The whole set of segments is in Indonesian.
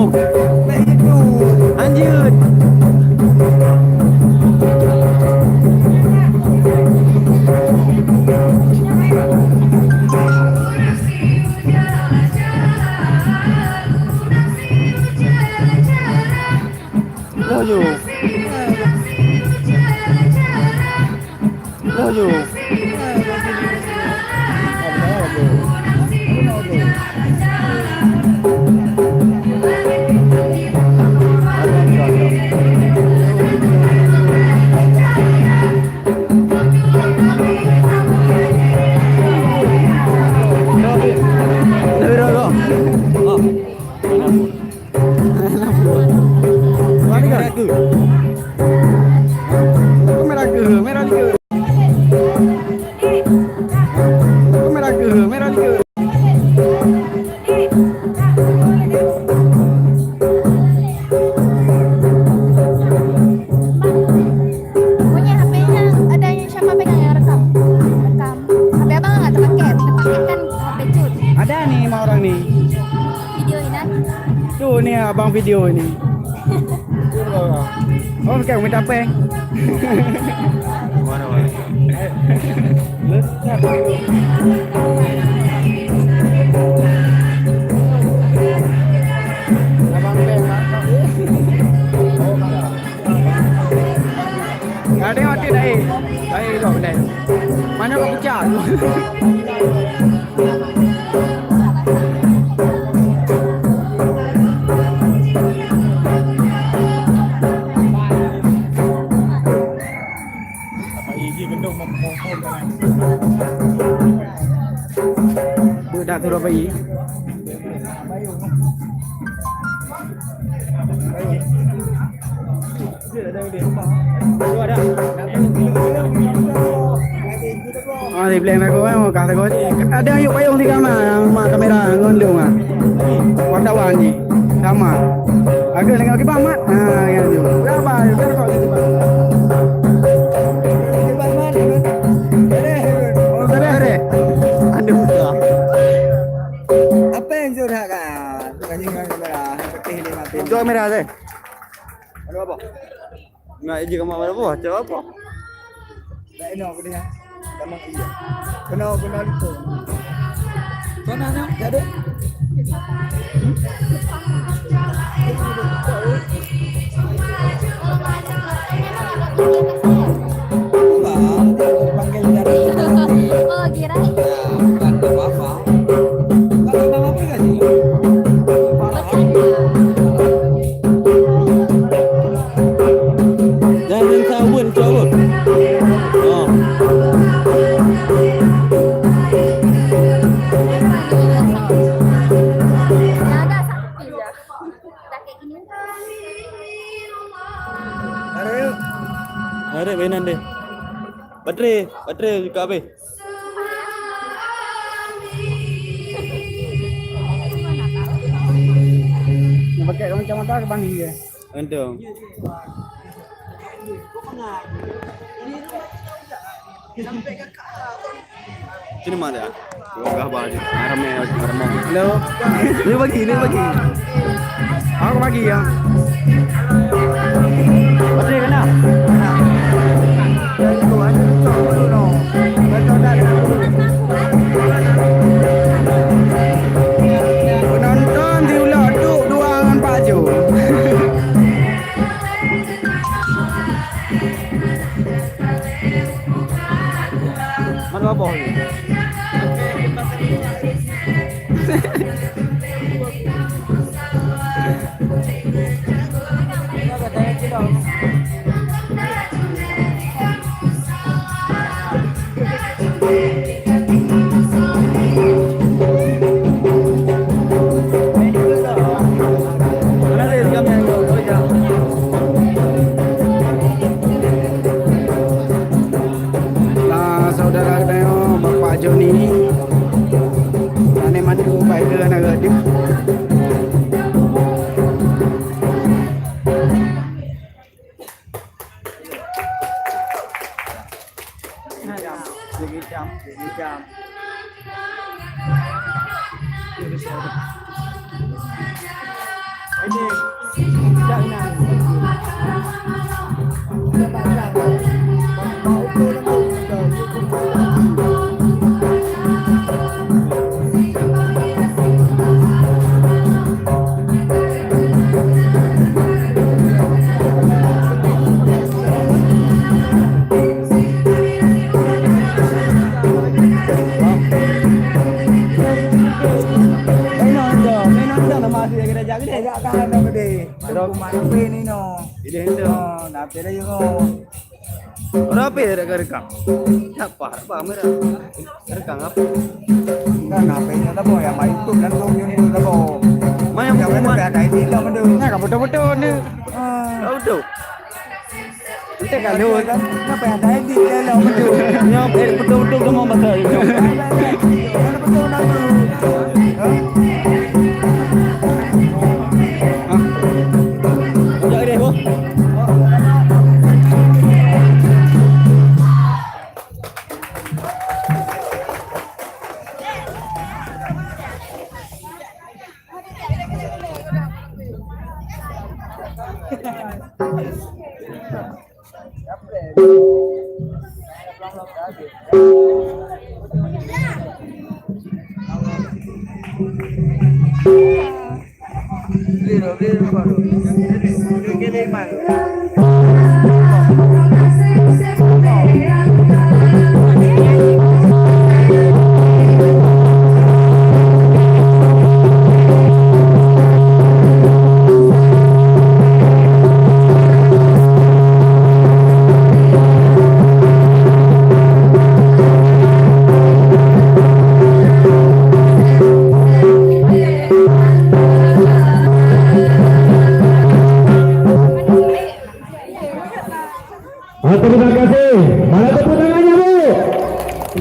Kayak gitu. Anjir. Loyo. Loyo. Merah ke, merah ke. Merah ke, merah ke. Punya HP-nya ada yang siapa pegang yang rekam? Rekam. HP abang nggak terpakai? Terpakai kan HP cut. Ada nih lima orang nih. Videoin ah. Tuh nih abang video ini. Oh, kayak minta apa? Mana? Abang peng. Ada yang mati dah. Baik kau dah. Mana kau pecah? Budak tu berapa ini? Oh, di plan aku kan mau kata kau ada yuk payung di kamar sama kamera ngondong ah. Wartawan ni sama. Agak dengan kita amat. Ah, yang tu. Berapa? Berapa kau itu? Aduh. Apa yang curhat kan? Dengan kamera, putih dia mati. Itu kamera saya. Ada apa? Nak iji kamar apa? Cakap apa? Tak enak ke dia? Kamu iya. Kena itu. Mana nak? Ada. Panggil dari. Oh kira. Bukan apa-apa. Kalau nama apa kan sih? Jangan sabun, coba. Oh. Ada sapi ya. Dah kayak gini. Ada yuk. Ada benan deh. Baterai juga habis. Nak pakai macam mana ke bang dia? Entong. Sini mana? Gak bagi. Ramai. Hello. Ni bagi. Aku bagi ya. Baterai kena. Penonton diulah duk dua dengan Pak Jo. Mana apa ni? Saudara saya Bapak Joni, ane mandu baik dengan agak dia. Tidak nak. Berapa ya rekam? Apa merah? Rekam apa? Kan HP-nya tabo ya main YouTube dan YouTube tabo. Mana Yang mana ada ID lah madu. Nah, kamu betul-betul ni. Kau betul. Kita kalau Kan apa ada ID lah madu. yang betul-betul kamu betul. Mana betul nak tu? Jauh deh, Bu. Terima kasih. Mana tepuk tangannya, Bu?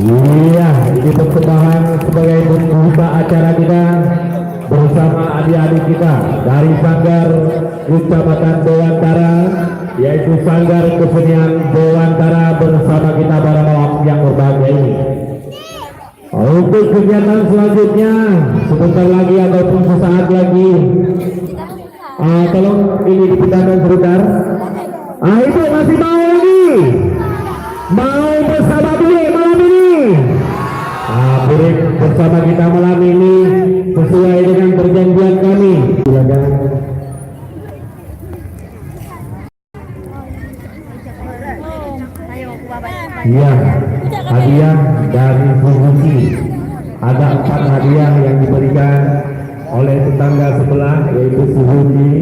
Iya, ini persembahan sebagai pembuka acara kita bersama adik-adik kita dari Sanggar Kecamatan Bawantara, yaitu Sanggar Kesenian Bawantara bersama kita pada malam yang berbahagia ini. Untuk kegiatan selanjutnya sebentar lagi ataupun sesaat lagi, tolong ini dipindahkan sebentar. Ibu masih mau lagi? Mau bersama Burik malam ini? Burik bersama kita malam ini sesuai dengan perjanjian kami. Silakan. Iya, hadiah dari Fuji. Ada 4 hadiah yang diberikan oleh tetangga sebelah, yaitu Fuji.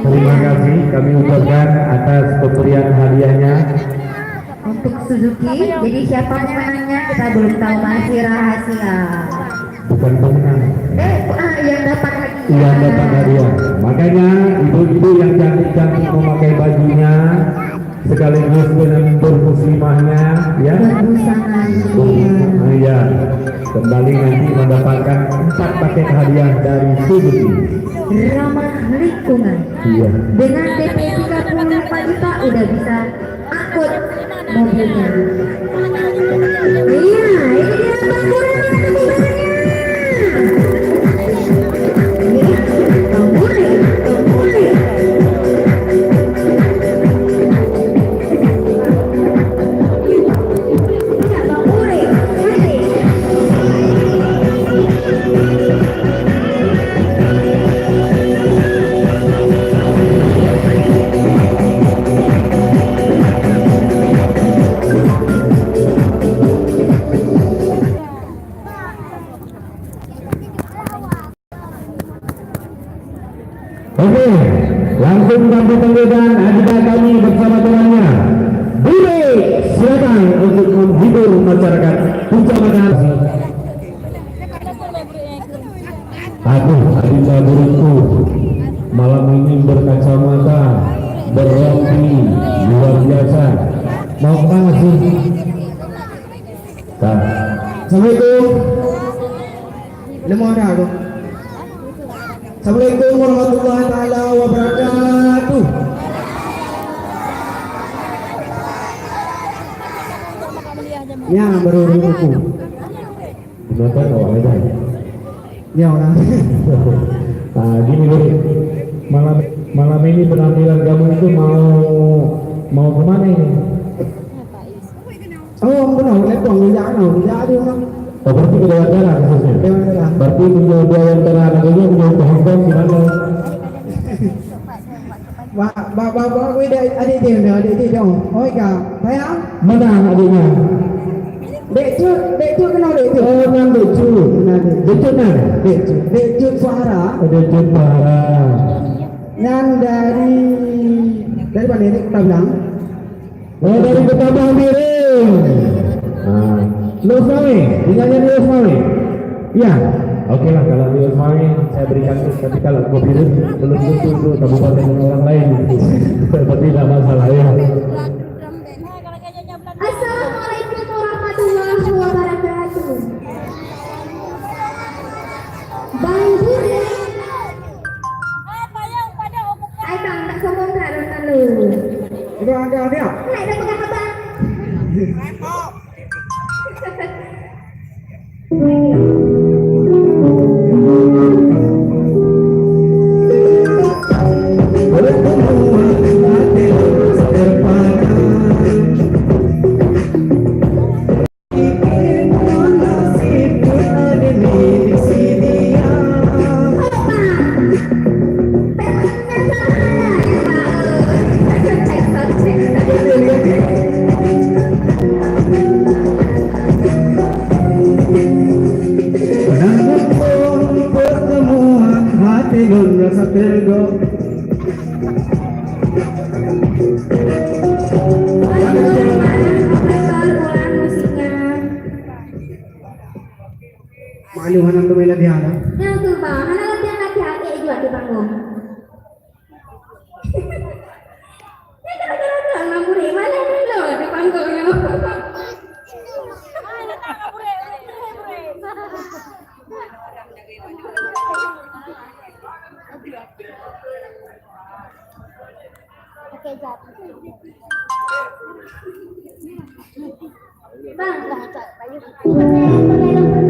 Terima kasih kami ucapkan atas pemberian hadiahnya untuk Suzuki. Jadi siapa pemenangnya kita belum tahu, masih rahasia. bukan pemenang Yang dapat hadiah. yang dapat hadiah. Makanya ibu-ibu yang cantik-cantik memakai bajunya sekaligus dengan bermuslimahnya, ya. Berbusana Iya, kembali nanti mendapatkan 4 paket hadiah dari Suzuki. ramah lingkungan. Iya. Dengan DP 35 juta udah bisa angkut mobilnya. Iya, ini dia Bang Burik. Bang Burik, Bang Burik. Bang Burik, Oke, langsung kami panggilkan adik kami bersama temannya. Burik, silakan untuk menghibur masyarakat Kecamatan. Aduh, adinda burikku, malam ini berkacamata, berrompi, luar biasa. Mau kemana sih? Kak. Assalamualaikum. Lemah dah tu. Assalamualaikum warahmatullahi taala wabarakatuh. Ya, baru aku. Kenapa kau ada? Ya orang. Nah, gini loh, malam ini penampilan kamu itu mau kemana ini? Oh, benar, lepong tidak ada orang. Oh, berarti ke Dewantara khususnya. Dewantara. Berarti menjauh Dewantara anaknya menjauh ke Hongkong gimana? Bapak aku adik dia dong. Oh iya, sayang. Menang adiknya. Dek Cut kenal Dek Cut. Oh, nang Decu. Decu nang. Dek Cut Suara. Decu Suara. Yang dari mana ini kita bilang? Oh, dari Ketabang Miring. Nah, Luas Mami, tinggalnya di Luas Mami. Iya. Oke lah, kalau di Luas Mami saya berikan terus, tapi kalau kopi belum tentu kabupaten orang lain. Seperti tidak masalah ya. Assalamualaikum warahmatullahi wabarakatuh. Bang Budi. Ay bang, tak sombong tak lu. Itu angka dia. Hai, dah pegang abang. Pertemuan hati dan rasa tergo. Malu hanam tu mela dia ada. Yang tu bang, mana latihan laki-laki juga di panggung. Ini gara-gara ngamburi, mana dulu di panggungnya. Oke, jap. Bang, Bayu. pakai nomor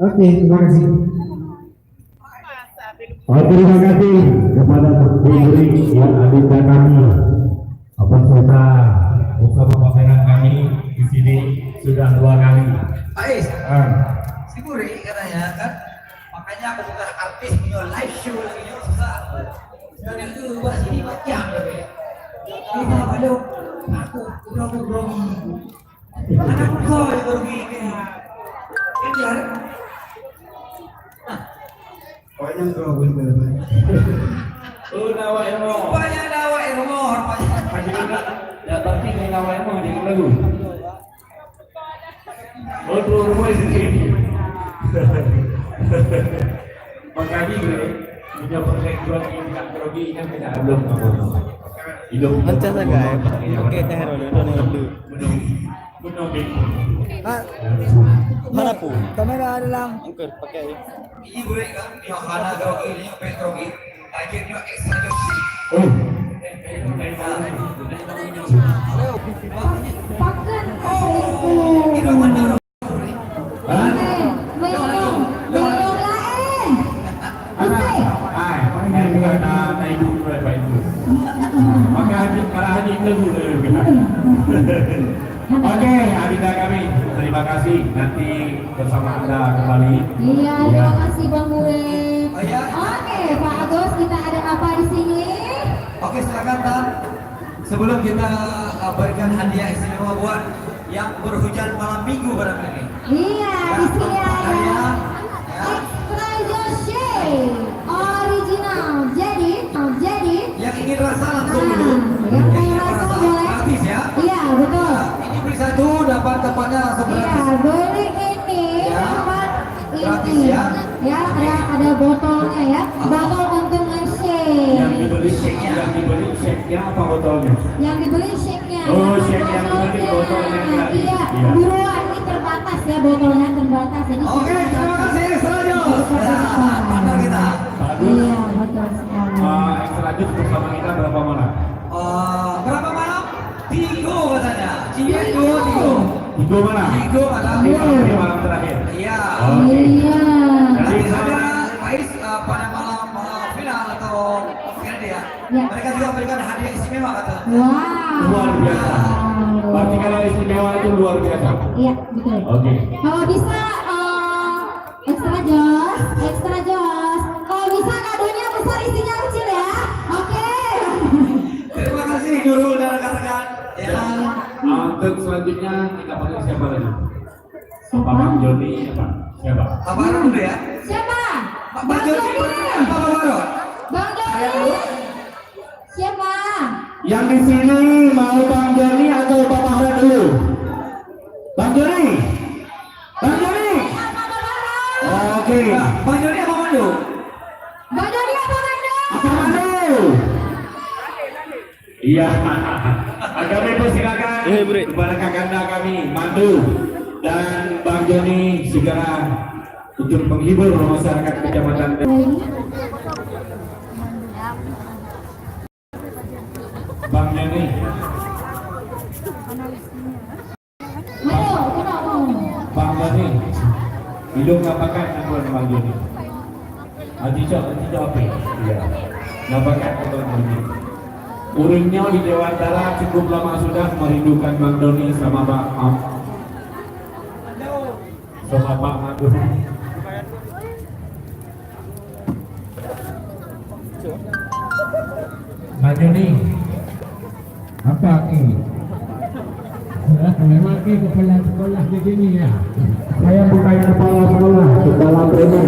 Oke, terima kasih. Terima kasih kepada pendiri yang ada kami. Peserta bersama pameran kami di sini sudah 2 kali. Ais, si Buri katanya kan, makanya aku bukan artis punya live show lagi yang susah. Dan itu buat sini macam tapi. Kita pada aku udah grogi. Anak kau yang grogi ini. Kejar. Pokoknya kalau bener-bener. Nawa ilmu. Banyak nawa ilmu. Ya tapi ini nawa ilmu di lagu. Betul rumah sini. Makanya gue punya perspektif yang tidak grogi kan tidak belum hidup. Macam saja ya. Oke, teh dulu. Mana pun? Kamera ada lang. Angker pakai. Ini boleh kan? Yang mana grogi ini, yang grogi. Akhirnya ekstra josi. Oke, Adinda kami, terima kasih. Nanti bersama Anda kembali. Iya, terima kasih Bang Bule. Oh, ya. Oke, Pak Agus, kita ada apa di sini? Oke, silakan Tan. Sebelum kita berikan hadiah istimewa buat yang berhujan malam minggu pada ini. Iya, di sini ada Ya. Extra Joshi original. Jadi Yang ingin rasa langsung Nah, dulu. yang ingin rasa boleh. Gratis ya. Iya, betul. Ini beli 1 dapat tempatnya langsung Iya, gratis. beli ini Ya. dapat Gratis ini. ya. Ya, ada botolnya ya. Botol untuk nge-shake. Yang dibeli shake, yang dibeli shake. shake-nya apa botolnya? Yang dibeli shake-nya. Oh, shake yang dibeli botolnya gratis. Iya, Iya. buruan ini terbatas ya, botolnya terbatas. Jadi Oke, terima kasih Extra Jos. Partner kita. Iya, betul sekali. Extra Juice bersama kita berapa malam? Berapa malam? Tigo katanya. Tigo. Tiga malam? Tigo malam. Ini malam terakhir. Iya. Oke. Iya. Nanti Jadi ada Faiz pada malam final atau final dia. Ya. Mereka juga memberikan hadiah istimewa kata. Wow. luar biasa. Berarti kalau istimewa itu luar biasa. Iya, betul. Oke. Kalau bisa extra jos. Kalau bisa kadonya besar isinya kecil ya. Oke. Terima kasih guru dan rekan-rekan. Ya. Untuk selanjutnya kita panggil siapa lagi? Pak Bang Joni apa? Siapa? Pak Baron dulu ya. Siapa? Pak Joni. Pak Baron. Bang Joni. Siapa? Yang di sini mau Bang Joni atau Pak Bahra dulu? Bang Joni. Bang Joni. Oke. Bang Joni apa Mandu? Bang Joni apa Mando? Apa Mandu? Iya. Kami persilakan kepada kakanda kami Mandu dan Bang Joni segera untuk menghibur masyarakat kecamatan. Bang Joni. Mando, kenapa? Bang Joni. Hidung ngapakan tuan Bang Joni? Haji jawab. Iya. Ngapakan tuan Bang Joni? Uringnya di Dewantara cukup lama sudah merindukan Bang Doni sama Pak sama Pak Madu. Bang Doni, apa ini? Memang ini kepala sekolah di sini ya. Saya bukan kepala sekolah, kepala preman.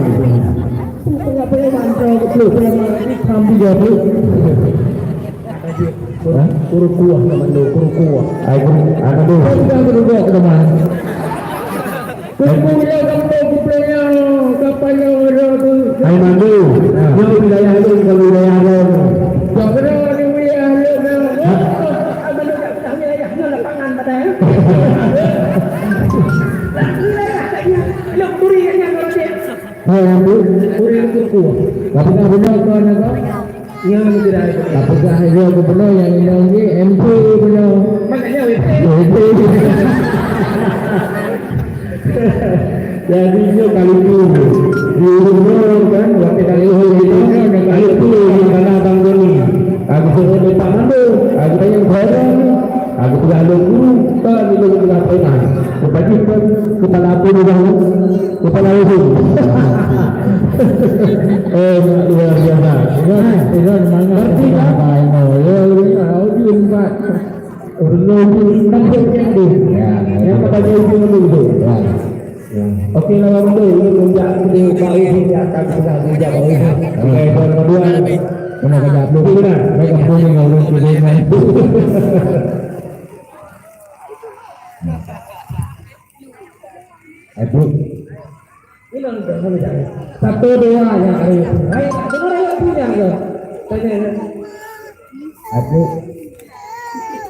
Kepala preman, saya betul preman ini kambing jadi. Kurukuah namanya, kurukuah. Ayo, ada dulu. Kita kurukuah ke teman. Kurukuah kamu kuplenya, kapalnya orang tu. Ayo mandu. Yang wilayah itu kalau wilayah orang. Jangan di wilayah orang. Ada tak wilayah lapangan pada. Yang kurinya orang dia. Oh, kuri kurukuah. Tapi tak benar kau nak? Yang tidak itu. Apakah dia gubernur yang ini MP punya? Makanya MP. Jadi dia kali itu gubernur kan waktu kali itu ada kali itu mana Bang Joni. Aku suruh di Pak Mandu, aku tanya orang, aku tidak ada guru, tak ada guru lapangan. Bagi kepala apa juga, kepala itu. Luar biasa. Ini mana? Berarti apa ini? Ya, ini Pak. Orang itu nampak cantik. Yang pada itu dulu. Oke, lawan dulu. Ini menjak di bawah ini akan sudah menjak bawah ini. Yang kedua, mana kerja dulu kan? Mereka punya ngurus dengan. Aduh. Satu dua yang hari itu. Hai, dengar ayat punya ke? Tanya.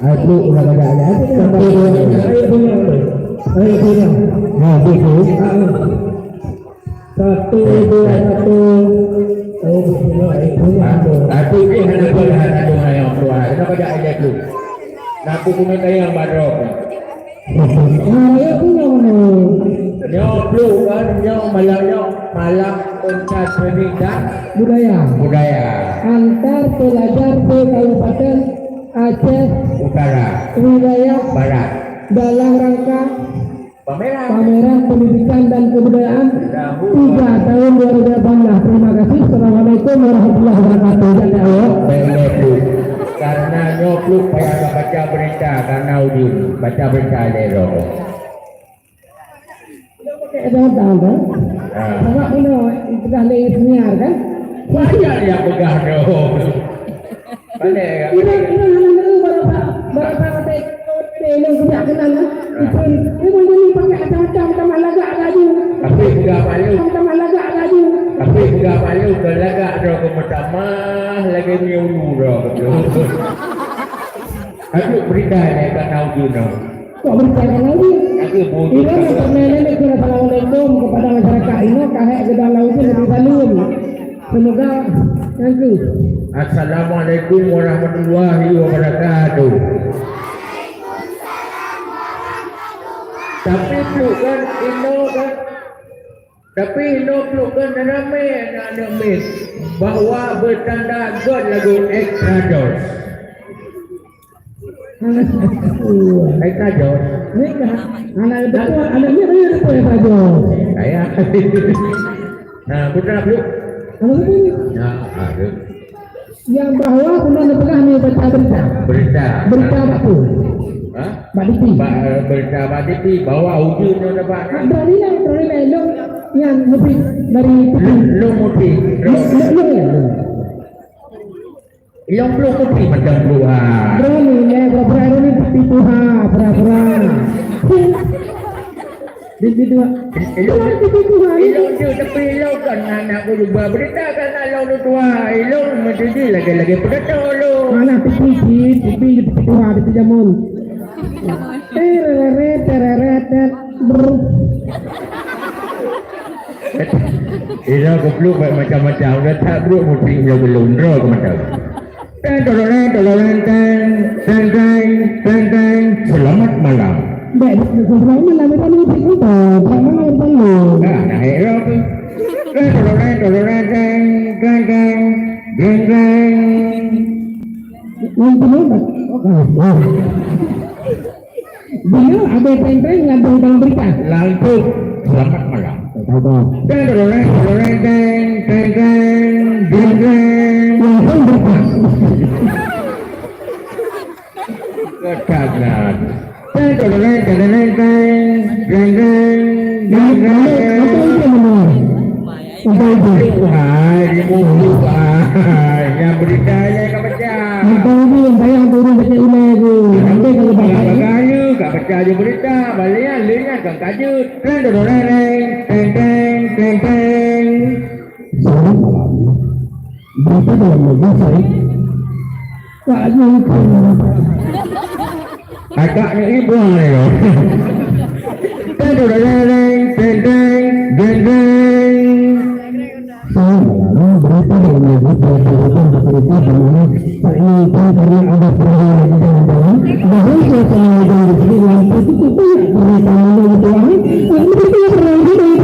Aduh, udah ada. Satu dua ayat punya. Ayat punya. Nah, itu. Satu dua satu. Oh, punya ayat punya. Aku ini ada yang dua. Kenapa ada ayat itu? Aku punya yang badrok. Ayat punya mana? Nyok lu kan, nyok malam uncap pendidikan budaya antar pelajar di Kabupaten Aceh Utara wilayah Barat dalam rangka pameran pendidikan dan kebudayaan 3 tahun 2018. Terima kasih. Assalamualaikum warahmatullahi wabarakatuh. Karena nyok lu payah baca berita karena udin baca berita lero. Tahu-tahu, awak ini sudah lihat sinyal kan? Banyak yang pegang dong. Pandai kan? Ini berapa telung punya kenal. Ini mungkin pakai macam-macam sama lagak laju. Tapi juga malu. Sama lagak laju. Tapi juga malu kalau lagak dong pertama lagi nyuruh dong. Aku berita ni tak tahu juga. Kok beritakan lagi? Aku mau Ini yang pernah kira Assalamualaikum kepada masyarakat ini kahek gedang laut lebih salam. Semoga nanti. Assalamualaikum warahmatullahi wabarakatuh. Tapi tu kan Ino kan. Tapi Ino tu kan ramai anak-anak miss bahawa bertanda God lagu extra dose. Extra dose. Ini kan anak betul, anaknya dia betul ya saja. Saya. Nah, putra dulu. Anak betul. Nah, ada. Yang bahwa pernah pernah ni baca berita. Berita. Berita apa? Ha? Mbak Diti. Berita Mbak Diti bawa ujung dia dapat. Berani lah elok yang lebih dari Lo putih. Yang belum putih macam luar. berani ya berapa ni tipu ha berapa. Di situ. Elok dia tapi elok kan anak aku juga berita kan elok tua elok macam ni lagi berita lo. Mana tipi tipu ha di jamun. Tereret Elok aku peluk macam-macam dah tak bro putih belum ke macam. Selamat malam. Baik, selamat malam ini kita mana perlu. Nah, hero tu. Dia ada peng-peng ngandung dalam berita. Langsung selamat malam. Ketagihan. Yang beritanya kau baca. Yang turun baca email tu. Nanti kalau Bagaya kau baca je berita. Balik lihat kau kaji. Selamat malam. Berita dalam negeri saya. Tak nyangka. Agaknya ibu ni loh. Berita dalam negeri saya berita bagaimana tak ingin karena ada perang di dalam bahawa saya akan di sini lampu itu berita mana itu orang berita perang di dalam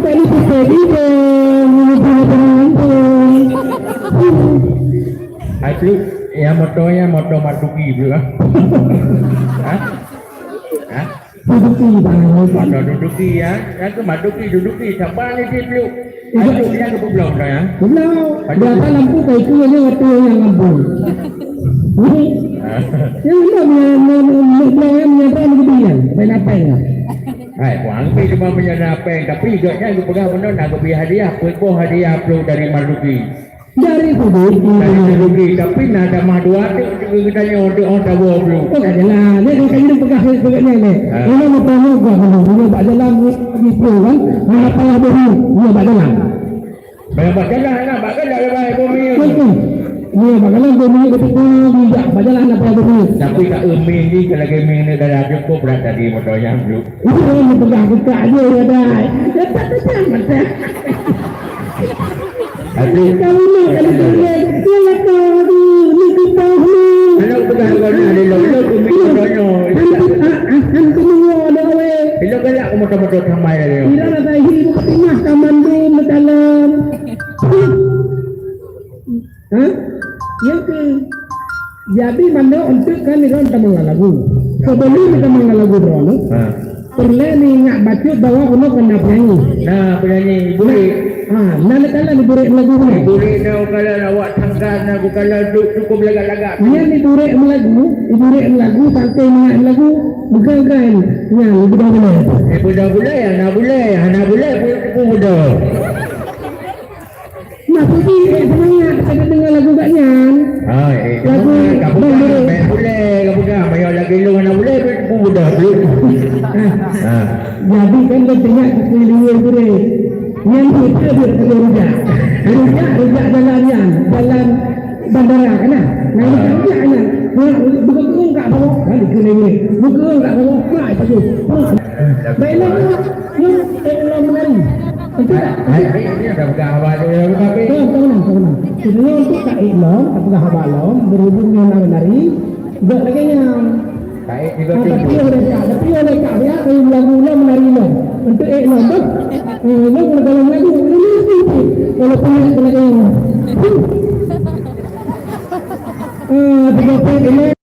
tadi terjadi Asli yang motor matuki juga. Hah? Motor duduki ya. Yang ke matuki duduki siapa ni dia dulu? Asli yang ke belum dah ya. Belum. Berapa lampu kayak itu yang waktu yang lampu. Yang mana menyerang kemudian. Kenapa ya? Hai, buang pergi cuma menyerapeng tapi igaknya aku pegang benda nak beli hadiah, pun hadiah upload dari Maruki. Dari Maruki tapi nak ada mah dua tu kita tanya untuk orang tahu belum. oh tak jalan. Dia kena pegang sebagainya ni. Ini apa gua kalau dia tak jalan di kan. Apa yang boleh dia tak jalan. Banyak jalan nak bakal dah baik bumi. Ni bagaimana bumi ketika bijak berjalan apa yang boleh. Tapi tak umi ni kalau kami ni dah cukup berat tadi motornya belum. Itu yang pegang buka aja ya dah. Dapat tak macam. Aduh, Kalau ni kalau dia kau ni kita ni. kalau pegang kau ni ada lo umi motornya. Han semua ada weh. Bilo galak motor-motor sampai dah. Tidak ada hidup timah kamandu dalam. Hah? Yang ke jadi mana untuk kan ni kan tamang lagu. Sebelum kita tamang lagu drone. Perlu ni ngak baca bawa ono kena penyanyi. Nah, penyanyi boleh. Nana kala ni burek lagu ni. Boleh dah kalau awak tangkan aku kalau cukup lagak-lagak. Dia ni burek lagu sampai ngak lagu bukan kan. Yang budak boleh. Budak boleh, anak boleh pun budak. Nah, pergi semuanya kita dengar lagu kaknya. Lagu kamu boleh, kamu kan banyak lagi lu anak boleh pun budak. Jadi kan dia tengok sekeliling burek. Yang kita dia rujak. Rujak jalan bandara kan? Nah, rujak kan? bukan kerung kat bawah. Kan dikena ni. Bukan kerung kat bawah. Fly pasal. Baiklah ni elok menari. Betul tak? Ini dah bukan awak dia tapi Tenang. Sebenarnya untuk tak elok, tak pernah habalom, berhubung dengan menari, juga lagi yang baik juga tapi oleh kak ya, kalau mula-mula menari lo. Untuk elok tu, lo kalau lagu, kalau punya lagi. 30 ini